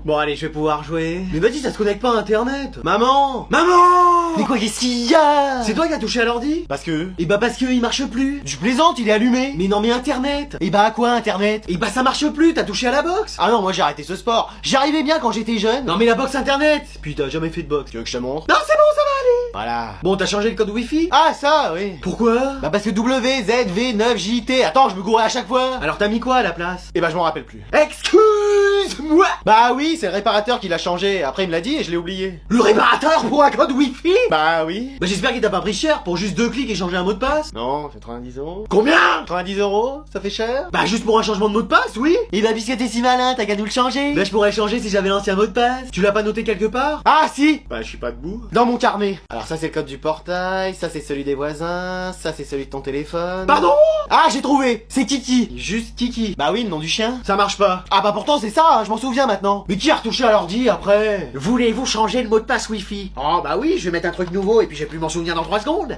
Bon allez, je vais pouvoir jouer. Mais vas-y, ça se connecte pas à internet. Maman! Maman! Mais quoi, qu'est-ce qu'il y a? C'est toi qui as touché à l'ordi? Parce que... Et bah parce que il marche plus. Je plaisante, il est allumé. Mais non mais internet. Et bah à quoi internet? Et bah ça marche plus, t'as touché à la box. Ah non, moi j'ai arrêté ce sport. J'y arrivais bien quand j'étais jeune. Non mais la box internet. Puis t'as jamais fait de box. Tu veux que je te montre? Non c'est bon, ça va aller. Voilà. Bon, t'as changé le code wifi? Ah ça, oui. Pourquoi? Bah parce que WZV9JT. Attends, je me gourais à chaque fois. Alors t'as mis quoi à la place? Et bah je m'en rappelle plus. Excuse-moi. Bah oui, c'est le réparateur qui l'a changé. Après il me l'a dit et je l'ai oublié. Le réparateur pour un code wifi? Bah oui. Bah j'espère qu'il t'a pas pris cher pour juste 2 clics et changer un mot de passe. Non, c'est 90 €. Combien? 90 €, ça fait cher? Bah juste pour un changement de mot de passe, oui. Et bah puisque t'es si malin, t'as qu'à nous le changer. Bah je pourrais changer si j'avais l'ancien mot de passe. Tu l'as pas noté quelque part? Ah si. Bah je suis pas debout. Dans mon carnet. Alors ça c'est le code du portail, ça c'est celui des voisins, ça c'est celui de ton téléphone. Pardon? Ah j'ai trouvé, c'est Kiki. Juste Kiki. Bah oui, le nom du chien. Ça marche pas. Ah bah pourtant c'est ça, hein, je m'en souviens maintenant. Mais qui a retouché à l'ordi après? Voulez-vous changer le mot de passe wifi? Oh bah oui, je vais mettre un truc nouveau et puis j'ai plus m'en souvenir dans 3 secondes.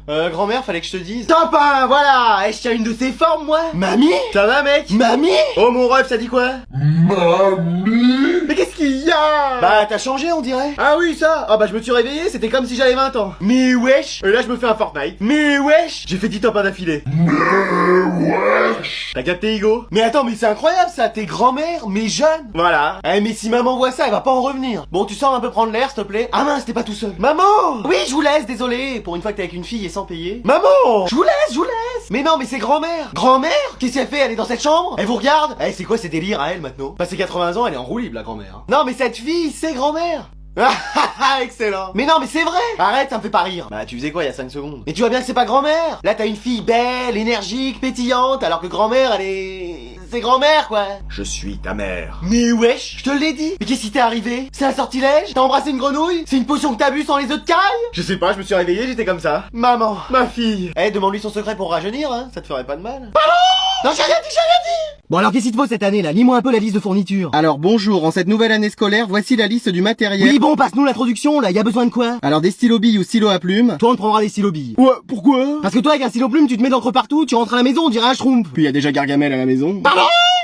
Grand-mère, fallait que je te dise. Top 1, voilà. Et je tiens une de ces formes, moi. Mamie? Ça va, mec? Mamie? Oh, mon ref, ça dit quoi? Mamie? Mais qu'est-ce qu'il y a? Bah t'as changé on dirait. Ah oui, ça. Ah bah je me suis réveillé, c'était comme si j'avais 20 ans. Mais wesh. Et là je me fais un Fortnite. Mais wesh. J'ai fait 10 top 1 d'affilée. Mais wesh. T'as capté, Hugo? Mais attends, mais c'est incroyable ça, t'es grand-mère, mais jeune. Voilà. Eh mais si maman voit ça, elle va pas en revenir. Bon, tu sors un peu prendre l'air, s'il te plaît. Ah mince, t'es pas tout seul. Maman! Oui, je vous laisse, désolé. Pour une fois que t'es avec une fille et sans payer. Maman! Je vous laisse, je vous laisse. Mais non, mais c'est grand-mère. Grand-mère? Qu'est-ce qu'elle fait? Elle est dans cette chambre? Elle vous regarde? Eh, c'est quoi ces délires à elle maintenant? Passé 80 ans, elle est en roue libre, la grand-mère. Non, mais cette fille, c'est grand-mère. Ah, excellent. Mais non, mais c'est vrai. Arrête, ça me fait pas rire. Bah, tu faisais quoi il y a 5 secondes? Mais tu vois bien que c'est pas grand-mère. Là, t'as une fille belle, énergique, pétillante, alors que grand-mère, elle est... C'est grand-mère, quoi. Je suis ta mère. Mais wesh, je te l'ai dit. Mais qu'est-ce qui t'est arrivé? C'est un sortilège? T'as embrassé une grenouille? C'est une potion que t'as bu sans les œufs de caille? Je sais pas, je me suis réveillé, j'étais comme ça. Maman. Ma fille. Eh, demande-lui son secret pour rajeunir, hein. Ça te ferait pas de mal. Pardon! Non, j'ai rien dit. Bon alors qu'est-ce qu'il te faut cette année là? Lis-moi un peu la liste de fournitures. Alors bonjour, en cette nouvelle année scolaire, voici la liste du matériel. Oui bon, passe-nous l'introduction là, y a besoin de quoi? Alors des stylos billes ou stylos à plumes. Toi on te prendra des stylos billes. Ouais, pourquoi? Parce que toi avec un stylo plume tu te mets d'encre partout, tu rentres à la maison, on dirait un schtroumpf. Puis il y a déjà Gargamel à la maison. Pardon?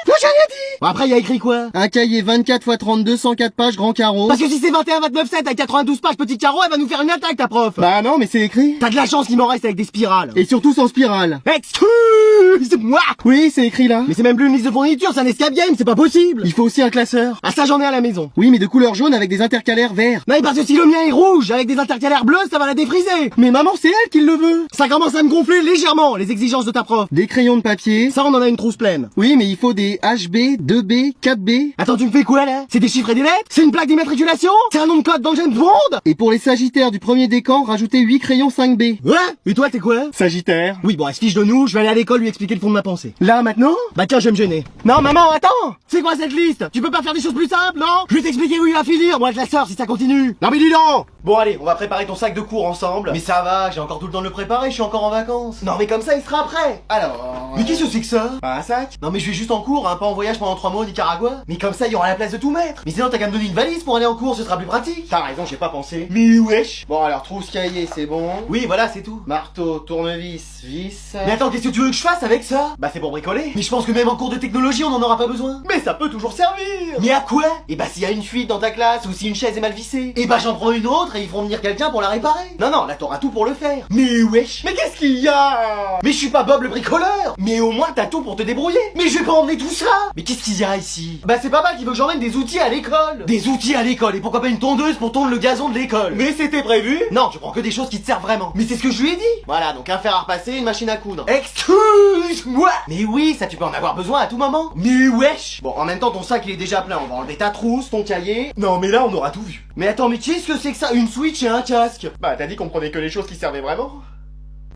Moi j'ai rien dit. Bon après y a écrit quoi? Un cahier 24 x 32, 104 pages, grand carreau. Parce que si c'est 21, 29, 7 avec 92 pages petit carreau, elle va nous faire une attaque ta prof. Bah non, mais c'est écrit. T'as de la chance qu'il m'en reste avec des spirales. Et surtout sans spirale. Excuse-moi. Oui, c'est écrit là. Mais c'est même plus une liste de fournitures, c'est un escape game, c'est pas possible. Il faut aussi un classeur. Ah ça j'en ai à la maison. Oui, mais de couleur jaune avec des intercalaires verts. Non mais parce que si le mien est rouge avec des intercalaires bleus, ça va la défriser. Mais maman, c'est elle qui le veut. Ça commence à me gonfler légèrement, les exigences de ta prof. Des crayons de papier. Ça on en a une trousse pleine. Oui, mais il faut des HB, 2B, 4B. Attends, tu me fais quoi là? C'est des chiffres et des lettres? C'est une plaque d'immatriculation? C'est un nom de code dans James Bond? Et pour les sagittaires du premier décan, rajoutez 8 crayons 5B. Ouais? Et toi t'es quoi? Sagittaire. Oui bon, elle se fiche de nous, je vais aller à l'école lui expliquer le fond de ma pensée. Là, maintenant? Bah tiens, je vais me gêner. Non maman, attends! C'est quoi cette liste? Tu peux pas faire des choses plus simples, non? Je vais t'expliquer où il va finir, moi je la sors si ça continue. Non mais dis donc! Bon allez, on va préparer ton sac de cours ensemble. Mais ça va, j'ai encore tout le temps de le préparer, je suis encore en vacances. Non mais comme ça il sera prêt. Alors... Mais qu'est-ce que c'est que ça? Un sac? Non mais je vais juste en cours, hein, pas en voyage pendant 3 mois au Nicaragua. Mais comme ça il y aura la place de tout mettre. Mais sinon t'as qu'à me donner une valise pour aller en cours, ce sera plus pratique. T'as raison, j'ai pas pensé. Mais wesh. Bon alors trousse cahier, c'est bon. Oui voilà, c'est tout. Marteau, tournevis, vis. Mais attends, qu'est-ce que tu veux que je fasse avec ça? Bah c'est pour bricoler. Mais je pense que même en cours de technologie on en aura pas besoin. Mais ça peut toujours servir. Mais à quoi? Et bah s'il y a une fuite dans ta classe ou si une chaise est mal vissée. Et bah j'en prends une autre et ils feront venir quelqu'un pour la réparer. Non, là t'auras tout pour le faire. Mais wesh. Mais qu'est-ce qu'il y a? Mais je suis pas Bob le bricoleur. Mais au moins t'as tout pour te débrouiller. Mais je vais pas emmener tout ça. Mais qu'est-ce qu'il y a ici? Bah c'est papa qui veut que j'emmène des outils à l'école. Des outils à l'école, et pourquoi pas une tondeuse pour tondre le gazon de l'école? Mais c'était prévu. Non, tu prends que des choses qui te servent vraiment. Mais c'est ce que je lui ai dit. Voilà, donc un fer à repasser, une machine à coudre. Excuse-moi. Mais oui, ça tu peux en avoir besoin à tout moment. Mais wesh. Bon, en même temps ton sac il est déjà plein, on va enlever ta trousse, ton cahier. Non mais là on aura tout vu. Mais attends, mais qu'est-ce que c'est que ça? Une Switch et un casque? Bah t'as dit qu'on prenait que les choses qui servaient vraiment.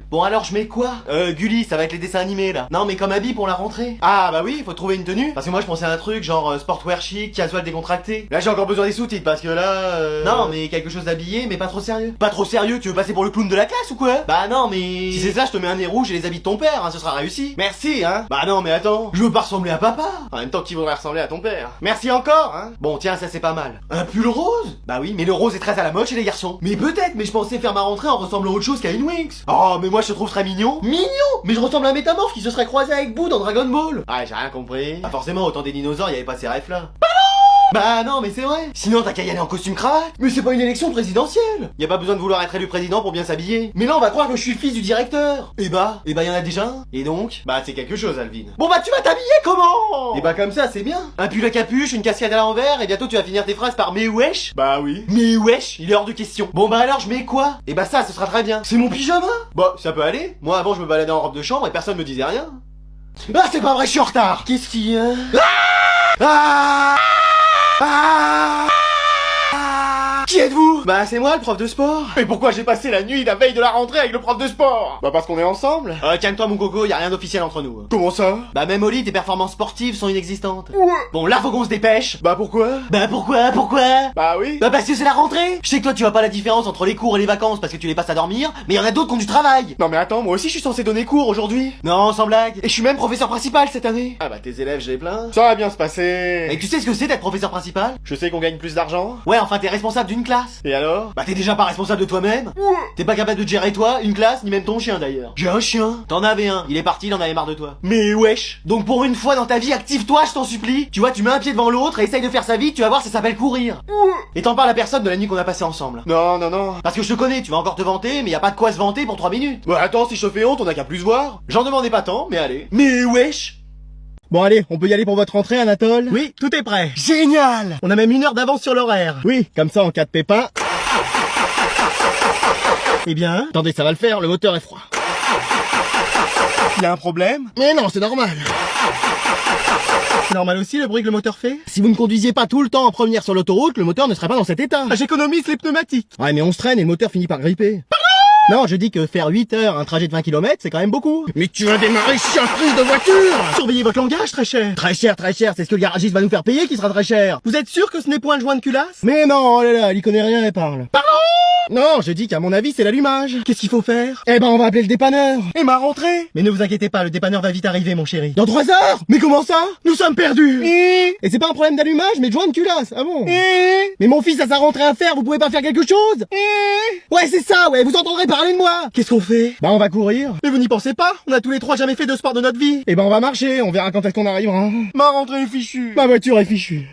Bon alors je mets quoi? Gulli, ça va être les dessins animés là. Non mais comme habit pour la rentrée. Ah bah oui, faut trouver une tenue. Parce que moi je pensais à un truc genre sportwear chic, casual décontracté. Là j'ai encore besoin des sous-titres parce que là... Non mais quelque chose d'habillé mais pas trop sérieux. Pas trop sérieux, tu veux passer pour le clown de la classe ou quoi? Bah non mais... Si c'est ça, je te mets un nez rouge et les habits de ton père, hein, ce sera réussi. Merci hein. Bah non mais attends, je veux pas ressembler à papa. En même temps qu'il voudrait ressembler à ton père. Merci encore, hein. Bon tiens, ça c'est pas mal. Un pull rose? Bah oui, mais le rose est très à la mode chez les garçons. Mais peut-être, mais je pensais faire ma rentrée en ressemblant à autre chose qu'à une Winx. Oh mais moi je te trouve très mignon. Mignon? Mais je ressemble à un métamorphe qui se serait croisé avec Boo dans Dragon Ball. Ah j'ai rien compris. Ah forcément, autant des dinosaures, il y avait pas ces refs là. Bah non, mais c'est vrai. Sinon t'as qu'à y aller en costume cravate. Mais c'est pas une élection présidentielle. Y a pas besoin de vouloir être élu président pour bien s'habiller. Mais là on va croire que je suis le fils du directeur. Et bah y en a déjà un. Et donc, bah c'est quelque chose, Alvin. Bon bah tu vas t'habiller comment? Et bah comme ça, c'est bien. Un pull à capuche, une casquette à l'envers, et bientôt tu vas finir tes phrases par mais wesh. Bah oui. Mais wesh, il est hors de question. Bon bah alors je mets quoi? Et bah ça, ce sera très bien. C'est mon pyjama. Bah ça peut aller. Moi avant je me baladais en robe de chambre et personne me disait rien. Ah c'est pas vrai, je suis en retard. Qu'est-ce qu'il y a? Qui êtes-vous? Bah c'est moi le prof de sport. Mais pourquoi j'ai passé la nuit la veille de la rentrée avec le prof de sport? Bah parce qu'on est ensemble. Calme-toi mon coco, y a rien d'officiel entre nous. Comment ça? Bah même au lit tes performances sportives sont inexistantes. Ouais. Bon là faut qu'on se dépêche. Bah pourquoi? Bah pourquoi? Bah oui. Bah parce que c'est la rentrée. Je sais que toi tu vois pas la différence entre les cours et les vacances parce que tu les passes à dormir, mais y en a d'autres qui ont du travail. Non mais attends, moi aussi je suis censé donner cours aujourd'hui. Non sans blague. Et je suis même professeur principal cette année. Ah bah tes élèves j'ai plein. Ça va bien se passer. Et tu sais ce que c'est d'être professeur principal? Je sais qu'on gagne plus d'argent. Ouais enfin t'es responsable d'une classe. Et alors? Bah t'es déjà pas responsable de toi-même. Ouais. T'es pas capable de gérer toi, une classe, ni même ton chien d'ailleurs. J'ai un chien. T'en avais un, il est parti, il en avait marre de toi. Mais wesh. Donc pour une fois dans ta vie, active-toi, je t'en supplie. Tu vois, tu mets un pied devant l'autre et essaye de faire sa vie, tu vas voir, ça s'appelle courir. Ouais. Et t'en parles à personne de la nuit qu'on a passée ensemble. Non. Parce que je te connais, tu vas encore te vanter, mais y a pas de quoi se vanter pour 3 minutes. Bah attends, si je te fais honte, on a qu'à plus se voir. J'en demandais pas tant, mais allez. Mais wesh. Bon allez, on peut y aller pour votre rentrée, Anatole? Oui, tout est prêt. Génial! On a même 1 heure d'avance sur l'horaire. Oui, comme ça en cas de pépin. Eh bien, attendez, ça va le faire, le moteur est froid. Il y a un problème? Mais non, c'est normal. C'est normal aussi le bruit que le moteur fait? Si vous ne conduisiez pas tout le temps en première sur l'autoroute, le moteur ne serait pas dans cet état. J'économise les pneumatiques. Ouais, mais on se traîne et le moteur finit par gripper. Non, je dis que faire 8 heures un trajet de 20 km, c'est quand même beaucoup. Mais tu vas démarrer surprise de voiture! Surveillez votre langage, très cher. Très cher, c'est ce que le garagiste va nous faire payer qui sera très cher. Vous êtes sûr que ce n'est point le joint de culasse? Mais non, oh là là, il y connaît rien, elle parle. Pardon? Non, je dis qu'à mon avis, c'est l'allumage. Qu'est-ce qu'il faut faire? Eh ben, on va appeler le dépanneur. Et ma rentrée? Mais ne vous inquiétez pas, le dépanneur va vite arriver, mon chéri. Dans 3 heures? Mais comment ça? Nous sommes perdus. Et c'est pas un problème d'allumage, mais de joint de culasse. Ah bon? Mais mon fils a sa rentrée à faire, vous pouvez pas faire quelque chose? Ouais, c'est ça, ouais, vous entendrez parler de moi. Qu'est-ce qu'on fait? Bah, on va courir. Mais vous n'y pensez pas? On a tous les 3 jamais fait de sport de notre vie. Eh ben, on va marcher, on verra quand est-ce qu'on arrivera. Ma rentrée est fichue. Ma voiture est fichue.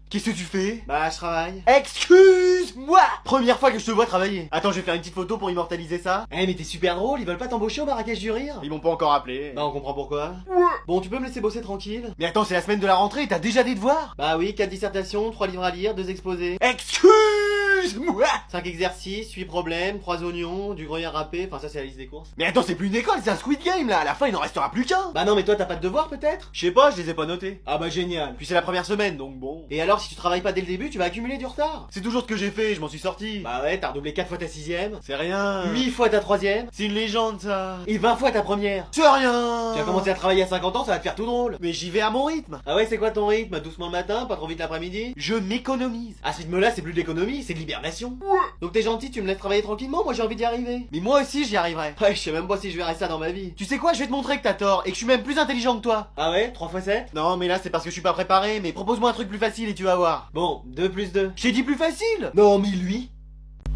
Qu'est-ce que tu fais? Bah je travaille. Excuse-moi! Première fois que je te vois travailler. Attends, je vais faire une petite photo pour immortaliser ça. Eh mais t'es super drôle, ils veulent pas t'embaucher au Marrakech du Rire? Ils m'ont pas encore appelé. Bah on comprend pourquoi. Ouais. Bon, tu peux me laisser bosser tranquille? Mais attends, c'est la semaine de la rentrée et t'as déjà des devoirs? Bah oui, 4 dissertations, 3 livres à lire, 2 exposés. Excuse-moi! 5 exercices, 8 problèmes, 3 oignons, du gruyère râpé, enfin ça c'est la liste des courses. Mais attends, c'est plus une école, c'est un Squid Game là, à la fin il n'en restera plus qu'un. Bah non mais toi t'as pas de devoirs peut-être? Je sais pas, je les ai pas notés. Ah bah génial. Puis c'est la première semaine donc bon. Et alors si tu travailles pas dès le début, tu vas accumuler du retard. C'est toujours ce que j'ai fait, je m'en suis sorti. Bah ouais, t'as redoublé 4 fois ta 6ème. C'est rien. 8 fois ta 3ème. C'est une légende ça. Et 20 fois ta première. C'est rien. Tu as commencé à travailler à 50 ans, ça va te faire tout drôle. Mais j'y vais à mon rythme. Ah ouais, c'est quoi ton rythme? Doucement le matin, pas trop vite l'après-midi? Je m'économise. À ce rythme là, c'est plus de l'économie, c'est de l'hibernation. Ouais. Donc t'es gentil, tu me laisses travailler tranquillement, moi j'ai envie d'y arriver. Mais moi aussi j'y arriverai. Ouais, je sais même pas si je verrai ça dans ma vie. Tu sais quoi, je vais te montrer que t'as tort et que je suis même plus intelligent que toi. Ah ouais? 3 x 7? Non mais là c'est parce que je suis pas préparé, mais propose-moi un truc plus facile et tu vas voir. Bon, 2 plus 2. J'ai dit plus facile. Non mais lui.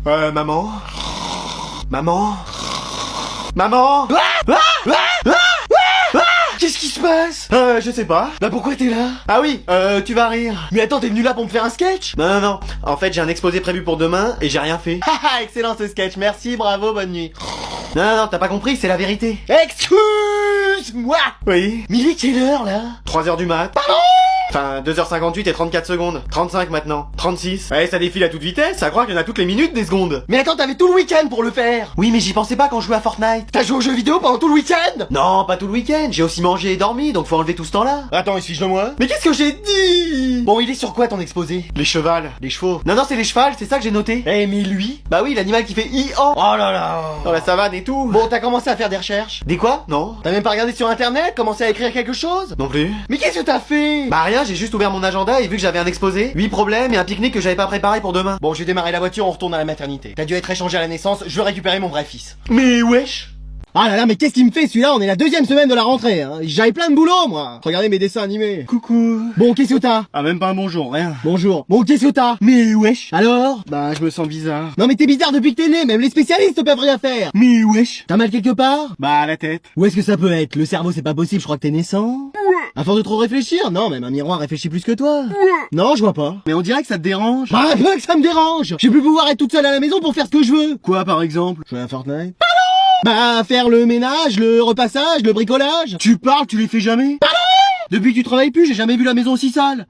Maman. Maman. Maman. Qu'est-ce qui se passe? Je sais pas. Bah pourquoi t'es là? Ah oui, tu vas rire. Mais attends, t'es venu là pour me faire un sketch? Non. En fait, j'ai un exposé prévu pour demain et j'ai rien fait. Haha, excellent ce sketch. Merci, bravo, bonne nuit. Non, t'as pas compris, c'est la vérité. Excuse-moi. Oui. Mais il est quelle heure là? 3h du mat. Pardon? Enfin, 2h58 et 34 secondes. 35 maintenant. 36. Ouais, ça défile à toute vitesse, ça croit qu'il y en a toutes les minutes des secondes. Mais attends, t'avais tout le week-end pour le faire. Oui, mais j'y pensais pas quand je jouais à Fortnite. T'as joué aux jeux vidéo pendant tout le week-end? Non, pas tout le week-end. J'ai aussi mangé et dormi, donc faut enlever tout ce temps-là. Attends, il se fiche de moi. Mais qu'est-ce que j'ai dit? Bon, il est sur quoi ton exposé? Les chevals. Les chevaux. Non, c'est les chevals, c'est ça que j'ai noté. Eh, mais lui? Bah oui, l'animal qui fait I-O. Oh là là. Dans la savane et tout. Bon, t'as commencé à faire des recherches. Des quoi? Non. T'as même pas regardé sur internet? Commencé à écrire quelque chose? Non plus. Mais qu'est-ce que t'as fait? Bah rien, j'ai juste ouvert mon agenda et vu que j'avais un exposé, 8 problèmes et un pique-nique que j'avais pas préparé pour demain. Bon, j'ai démarré la voiture, on retourne à la maternité. T'as dû être échangé à la naissance, je veux récupérer mon vrai fils. Mais wesh. Ah là là, mais qu'est-ce qu'il me fait celui-là? On est la 2e semaine de la rentrée, hein. J'avais plein de boulot, moi. Regardez mes dessins animés. Coucou. Bon, qu'est-ce que t'as? Ah, même pas un bonjour, rien. Bonjour. Bon, qu'est-ce que t'as? Mais wesh. Alors? Bah, je me sens bizarre. Non mais t'es bizarre depuis que t'es né, même les spécialistes peuvent rien faire. Mais wesh. T'as mal quelque part? Bah, à la tête. Où est-ce que ça peut être? Le cerveau, c'est pas possible, je crois que t'es naissant. À force de trop réfléchir? Non, même un miroir réfléchit plus que toi. Non, je vois pas. Mais on dirait que ça te dérange. Bah, pas que ça me dérange. Je vais plus pouvoir être toute seule à la maison pour faire ce que je veux. Quoi, par exemple? Jouer à Fortnite. Bah, faire le ménage, le repassage, le bricolage. Tu parles, tu les fais jamais? Depuis que tu travailles plus, j'ai jamais vu la maison aussi sale.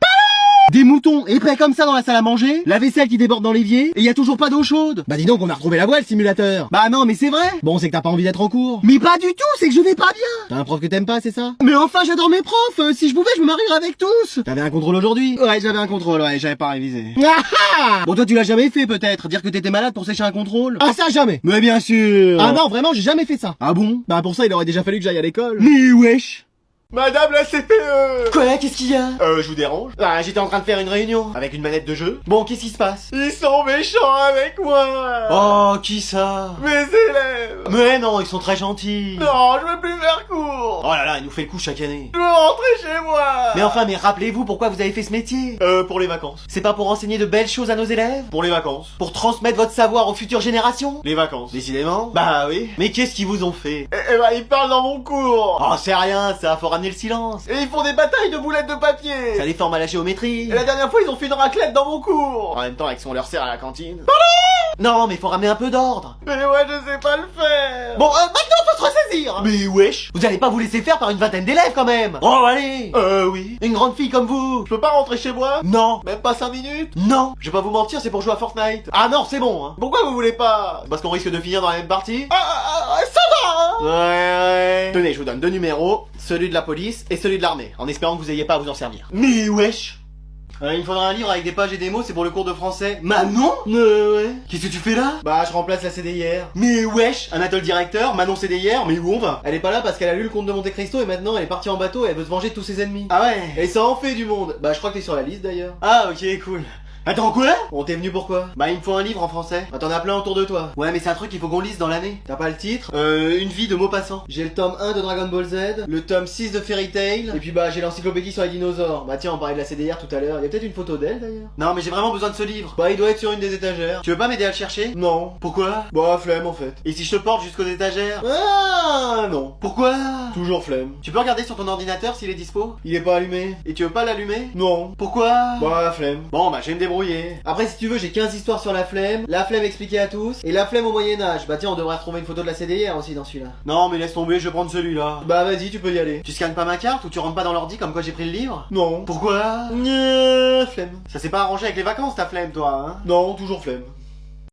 Des moutons épais comme ça dans la salle à manger, la vaisselle qui déborde dans l'évier, et y a toujours pas d'eau chaude. Bah dis donc, on a retrouvé la voie, le simulateur. Bah non, mais c'est vrai. Bon, c'est que t'as pas envie d'être en cours. Mais pas du tout, c'est que je vais pas bien. T'as un prof que t'aimes pas, c'est ça? Mais enfin, j'adore mes profs. Si je pouvais, je me marierais avec tous. T'avais un contrôle aujourd'hui? Ouais, j'avais un contrôle, ouais, j'avais pas révisé. Ah ah! Bon, toi, tu l'as jamais fait, peut-être, dire que t'étais malade pour sécher un contrôle? Ah ça, jamais. Mais bien sûr. Ah non, vraiment, j'ai jamais fait ça. Ah bon? Bah pour ça, il aurait déjà fallu que j'aille à l'école. Mais wesh. Madame la CPE! Quoi? Qu'est-ce qu'il y a? Je vous dérange? Ah, j'étais en train de faire une réunion. Avec une manette de jeu? Bon, qu'est-ce qui se passe? Ils sont méchants avec moi! Oh, qui ça? Mes élèves! Mais non, ils sont très gentils. Non, je veux plus faire cours! Oh là là, il nous fait le coup chaque année. Je veux rentrer chez moi! Mais enfin, mais rappelez-vous pourquoi vous avez fait ce métier. Pour les vacances. C'est pas pour enseigner de belles choses à nos élèves? Pour les vacances. Pour transmettre votre savoir aux futures générations? Les vacances. Décidément. Bah oui. Mais qu'est-ce qu'ils vous ont fait? Eh bah, ils parlent dans mon cours! Oh, c'est rien, ça, faut ramener le silence. Et ils font des batailles de boulettes de papier! Ça les forme à la géométrie. Et la dernière fois, ils ont fait une raclette dans mon cours! En même temps, avec ce qu'on leur sert à la cantine. Non, mais faut ramener un peu d'ordre. Mais ouais, je sais pas le faire! Bon, maintenant, faut se ressaisir. Mais wesh! Vous allez pas vous laisser faire par une vingtaine d'élèves quand même. Oh, allez. Oui. Une grande fille comme vous. Je peux pas rentrer chez moi? Non. Même pas 5 minutes? Non. Je vais pas vous mentir, c'est pour jouer à Fortnite. Ah non, c'est bon, hein. Pourquoi vous voulez pas? Parce qu'on risque de finir dans la même partie. Ça va, hein? Ouais. Tenez, je vous donne deux numéros, celui de la police et celui de l'armée, en espérant que vous ayez pas à vous en servir. Mais wesh! Il me faudra un livre avec des pages et des mots, c'est pour le cours de français. Manon? Ouais. Qu'est-ce que tu fais là? Bah, je remplace la CDIR. Mais wesh! Anatole directeur, Manon CDIR, mais où on va? Elle est pas là parce qu'elle a lu le conte de Monte Cristo et maintenant elle est partie en bateau et elle veut se venger de tous ses ennemis. Ah ouais? Et ça en fait du monde. Bah, je crois que t'es sur la liste d'ailleurs. Ah ok, cool. Attends, quoi? Bon, t'es venu pourquoi? Bah, il me faut un livre en français. Bah, t'en as plein autour de toi. Ouais, mais c'est un truc qu'il faut qu'on lise dans l'année. T'as pas le titre? Une vie de Maupassant. J'ai le tome 1 de Dragon Ball Z, le tome 6 de Fairy Tail, et puis bah, j'ai l'encyclopédie sur les dinosaures. Bah, tiens, on parlait de la CDR tout à l'heure. Il y a peut-être une photo d'elle d'ailleurs. Non, mais j'ai vraiment besoin de ce livre. Bah, il doit être sur une des étagères. Tu veux pas m'aider à le chercher? Non. Pourquoi? Bah, flemme en fait. Et si je te porte jusqu'aux étagères? Ah, non. Pourquoi? Toujours flemme. Tu peux regarder sur ton ordinateur s'il est dispo? Il est pas allumé? Et tu veux pas l'allumer? Non. Pourquoi? Bah, flemme. Bon, bah, je vais me débrouiller. Après, si tu veux, j'ai 15 histoires sur la flemme expliquée à tous, et la flemme au Moyen-Âge. Bah, tiens, on devrait retrouver une photo de la CDR aussi dans celui-là. Non, mais laisse tomber, je vais prendre celui-là. Bah, vas-y, tu peux y aller. Tu scannes pas ma carte ou tu rentres pas dans l'ordi comme quoi j'ai pris le livre? Non. Pourquoi? Flemme. Ça s'est pas arrangé avec les vacances, ta flemme, toi, hein? Non, toujours flemme.